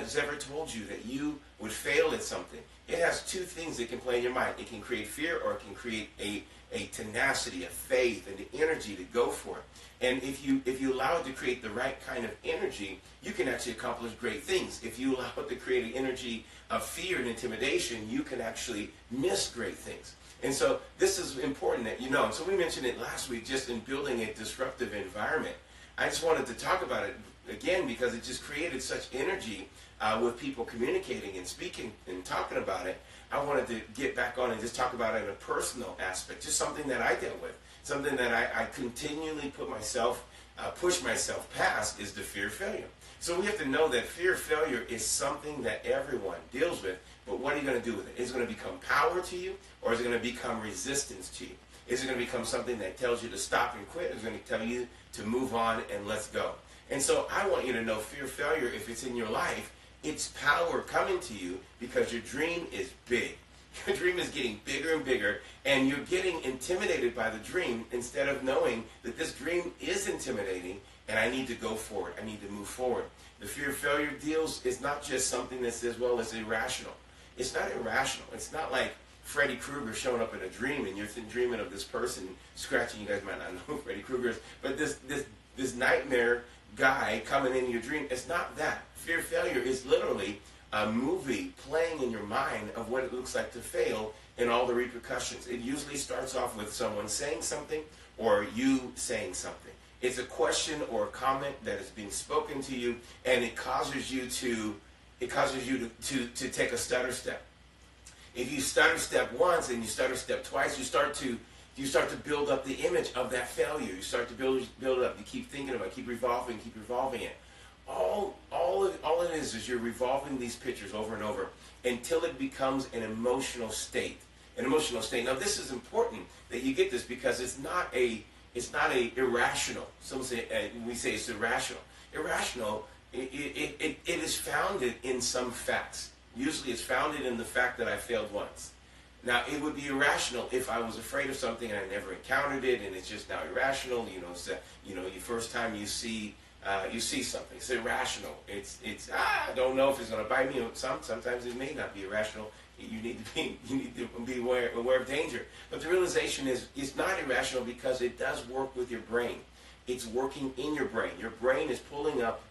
has ever told you that you would fail at something, it has two things that can play in your mind. It can create fear, or it can create a tenacity, a faith, and the energy to go for it. And if you allow it to create the right kind of energy, you can actually accomplish great things. If you allow it to create an energy of fear and intimidation, you can actually miss great things. And so this is important that you know. And so we mentioned it last week, just in building a disruptive environment. I just wanted to talk about it again because it just created such energy with people communicating and speaking and talking about it. I wanted to get back on and just talk about it in a personal aspect, just something that I dealt with, something that I continually push myself past, is the fear of failure. So we have to know that fear of failure is something that everyone deals with, but what are you going to do with it? Is it going to become power to you, or is it going to become resistance to you? Is it going to become something that tells you to stop and quit? Or is it going to tell you to move on and let's go? And so I want you to know fear of failure, if it's in your life, it's power coming to you because your dream is big. Your dream is getting bigger and bigger, and you're getting intimidated by the dream instead of knowing that this dream is intimidating and I need to go forward. I need to move forward. The fear of failure is not just something that says, well, it's irrational. It's not irrational. It's not like Freddy Krueger showing up in a dream and you're dreaming of this person scratching. You guys might not know who Freddy Krueger is, but this nightmare guy coming in your dream. It's not that. Fear of failure is literally a movie playing in your mind of what it looks like to fail and all the repercussions. It usually starts off with someone saying something or you saying something. It's a question or a comment that is being spoken to you, and it causes you to take a stutter step. If you stutter step once and you stutter step twice, you start to build up the image of that failure. You start to build it up. You keep thinking about it, keep revolving it. All it is you're revolving these pictures over and over until it becomes an emotional state. An emotional state. Now this is important that you get this because it's not a irrational. Some say we say it's irrational. Irrational. It is founded in some facts. Usually it's founded in the fact that I failed once. Now, it would be irrational if I was afraid of something and I never encountered it, and it's just now irrational. Your first time you see something, it's irrational. I don't know if it's going to bite me. Sometimes it may not be irrational. You need to be aware of danger. But the realization is, it's not irrational because it does work with your brain. It's working in your brain. Your brain is pulling up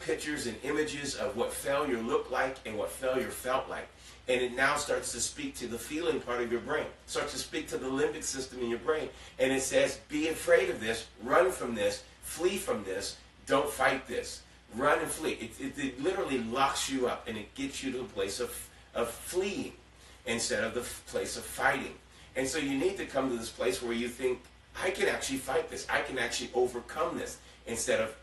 pictures and images of what failure looked like and what failure felt like. And it now starts to speak to the feeling part of your brain. It starts to speak to the limbic system in your brain. And it says, be afraid of this, run from this, flee from this, don't fight this. Run and flee. It literally locks you up, and it gets you to a place of fleeing instead of the place of fighting. And so you need to come to this place where you think, I can actually fight this. I can actually overcome this instead of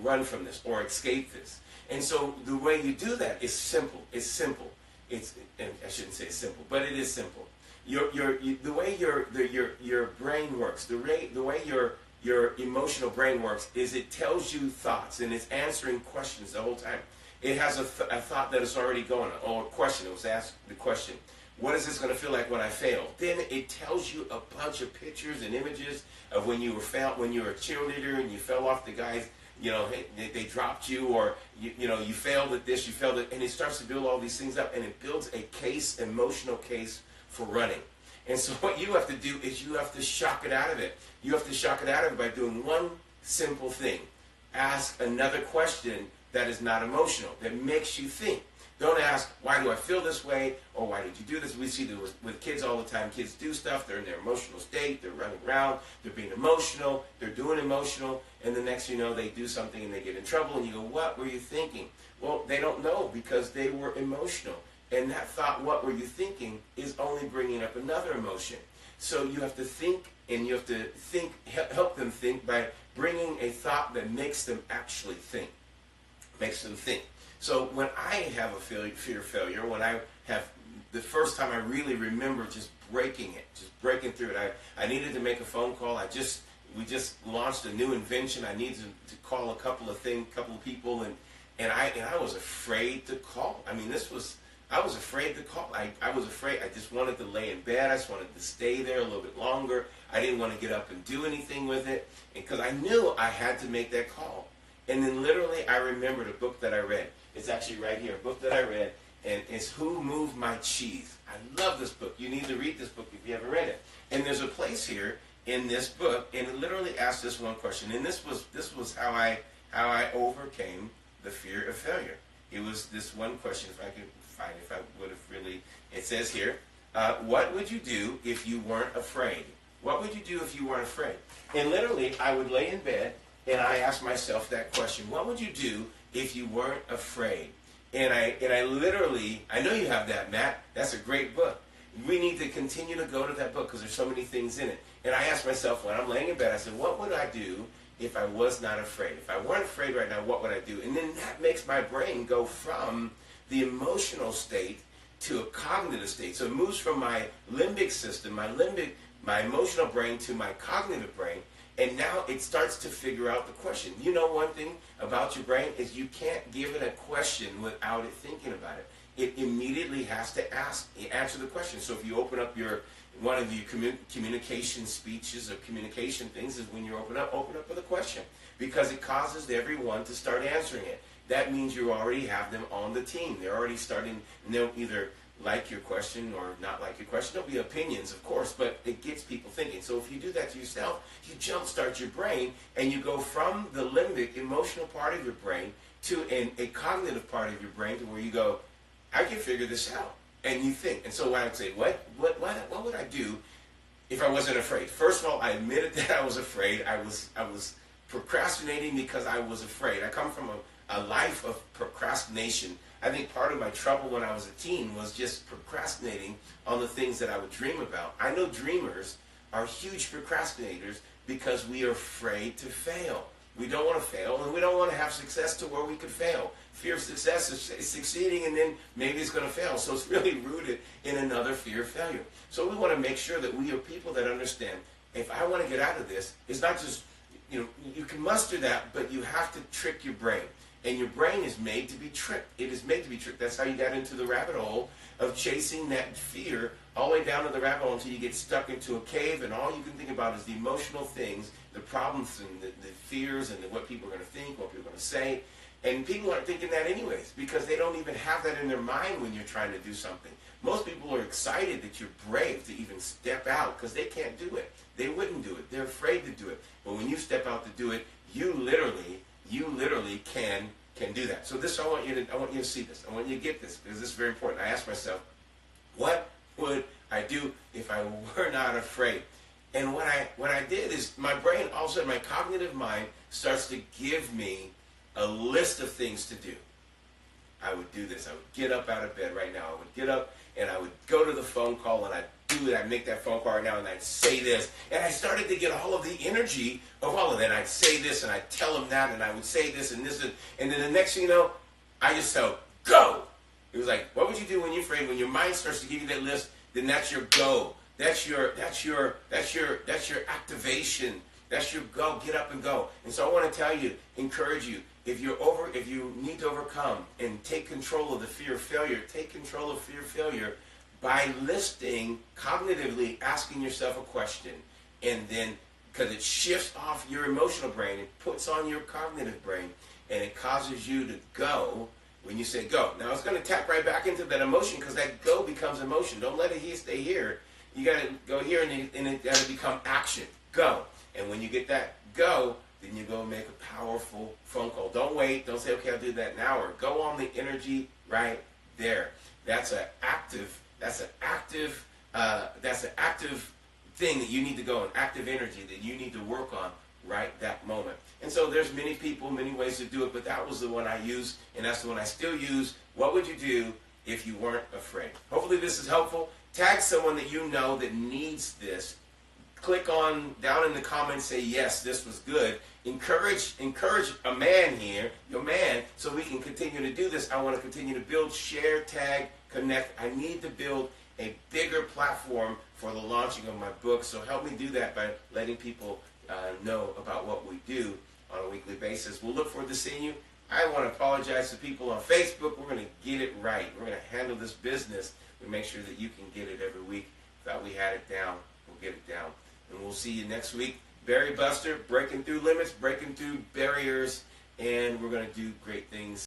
run from this or escape this. And so the way you do that is simple. It's simple. And I shouldn't say it's simple, but it is simple. The way your brain works, the way your emotional brain works is it tells you thoughts and it's answering questions the whole time. It has a thought that is already going on, or a question. It was asked the question, what is this going to feel like when I fail? Then it tells you a bunch of pictures and images of when you were a cheerleader and you fell off the guys. They dropped you, or you failed at this, you failed at, and it starts to build all these things up, and it builds a emotional case for running. And so what you have to do is you have to shock it out of it. You have to shock it out of it by doing one simple thing. Ask another question that is not emotional, that makes you think. Don't ask, why do I feel this way, or why did you do this? We see this with kids all the time. Kids do stuff, they're in their emotional state, they're running around, they're being emotional, they're doing emotional, and the next you know, they do something and they get in trouble, and you go, what were you thinking? Well, they don't know because they were emotional. And that thought, what were you thinking, is only bringing up another emotion. So you have to think, and you have to help them think by bringing a thought that makes them actually think. Makes them think. So when I have a fear of failure, when I have the first time I really remember just breaking through it, I needed to make a phone call. We just launched a new invention. I needed to call a couple of people, and I was afraid to call. I was afraid to call. I was afraid. I just wanted to lay in bed. I just wanted to stay there a little bit longer. I didn't want to get up and do anything with it, because I knew I had to make that call. And then literally I remembered a book that I read. It's actually right here, a book that I read, and it's Who Moved My Cheese. I love this book. You need to read this book if you haven't read it. And there's a place here in this book, and it literally asks this one question. And this was how I overcame the fear of failure. It was this one question, if I could find it, if I would have really, it says here, what would you do if you weren't afraid? What would you do if you weren't afraid? And literally, I would lay in bed, and I asked myself that question. What would you do if you weren't afraid? And I literally, I know you have that, Matt. That's a great book. We need to continue to go to that book because there's so many things in it. And I asked myself when I'm laying in bed, I said, what would I do if I was not afraid? If I weren't afraid right now, what would I do? And then that makes my brain go from the emotional state to a cognitive state. So it moves from my limbic system, my emotional brain, to my cognitive brain. And now it starts to figure out the question. You know, one thing about your brain is you can't give it a question without it thinking about it. It immediately has to answer the question. So if you open up one of your communication speeches or communication things is when you open up with a question, because it causes everyone to start answering it. That means you already have them on the team. They're already starting, and they'll either like your question or not like your question. There'll be opinions, of course, but it gets people thinking. So if you do that to yourself, you jumpstart your brain, and you go from the limbic, emotional part of your brain to a cognitive part of your brain, to where you go, I can figure this out. And you think. And so I would say, what would I do if I wasn't afraid? First of all, I admitted that I was afraid. I was procrastinating because I was afraid. I come from a life of procrastination. I think part of my trouble when I was a teen was just procrastinating on the things that I would dream about. I know dreamers are huge procrastinators because we are afraid to fail. We don't want to fail, and we don't want to have success to where we could fail. Fear of success is succeeding, and then maybe it's going to fail. So it's really rooted in another fear of failure. So we want to make sure that we are people that understand, if I want to get out of this, it's not just, you can muster that, but you have to trick your brain. And your brain is made to be tricked. It is made to be tricked. That's how you got into the rabbit hole of chasing that fear all the way down to the rabbit hole until you get stuck into a cave, and all you can think about is the emotional things, the problems and the fears and what people are going to think, what people are going to say. And people aren't thinking that anyways, because they don't even have that in their mind when you're trying to do something. Most people are excited that you're brave to even step out because they can't do it. They wouldn't do it. They're afraid to do it. But when you step out to do it, you literally can do that. So this, I want you to see this. I want you to get this, because this is very important. I asked myself, what would I do if I were not afraid? And what I did is my brain, all of a sudden, my cognitive mind starts to give me a list of things to do. I would do this. I would get up out of bed right now. I would get up and I would go to the phone call, and I'd do it. I'd make that phone call right now, and I'd say this. And I started to get all of the energy of all of that. I'd say this, and I'd tell them that, and I would say this and this. And then the next thing you know, I just felt, go. It was like, what would you do when you're afraid? When your mind starts to give you that list, then that's your go. That's your activation. That's your go. Get up and go. And so I want to tell you, encourage you, if you need to overcome and take control of the fear of failure, take control of fear of failure by listing, cognitively asking yourself a question, and then, because it shifts off your emotional brain, it puts on your cognitive brain, and it causes you to go when you say go. Now it's going to tap right back into that emotion, because that go becomes emotion. Don't let it stay here. You got to go here, and it got to become action. Go. And when you get that go, then you go make a powerful phone call. Don't wait. Don't say, okay, I'll do that in an hour. Go on the energy right there. That's an active thing that you need to go, an active energy that you need to work on right that moment. And so there's many people, many ways to do it, but that was the one I used, and that's the one I still use. What would you do if you weren't afraid? Hopefully this is helpful. Tag someone that you know that needs this. Click on down in the comments, say yes, this was good. Encourage a man here, your man, so we can continue to do this. I want to continue to build, share, tag, connect. I need to build a bigger platform for the launching of my book. So help me do that by letting people know about what we do on a weekly basis. We'll look forward to seeing you. I want to apologize to people on Facebook. We're going to get it right. We're going to handle this business and make sure that you can get it every week. Thought we had it down. We'll get it down. And we'll see you next week. Barry Buster, breaking through limits, breaking through barriers, and we're going to do great things.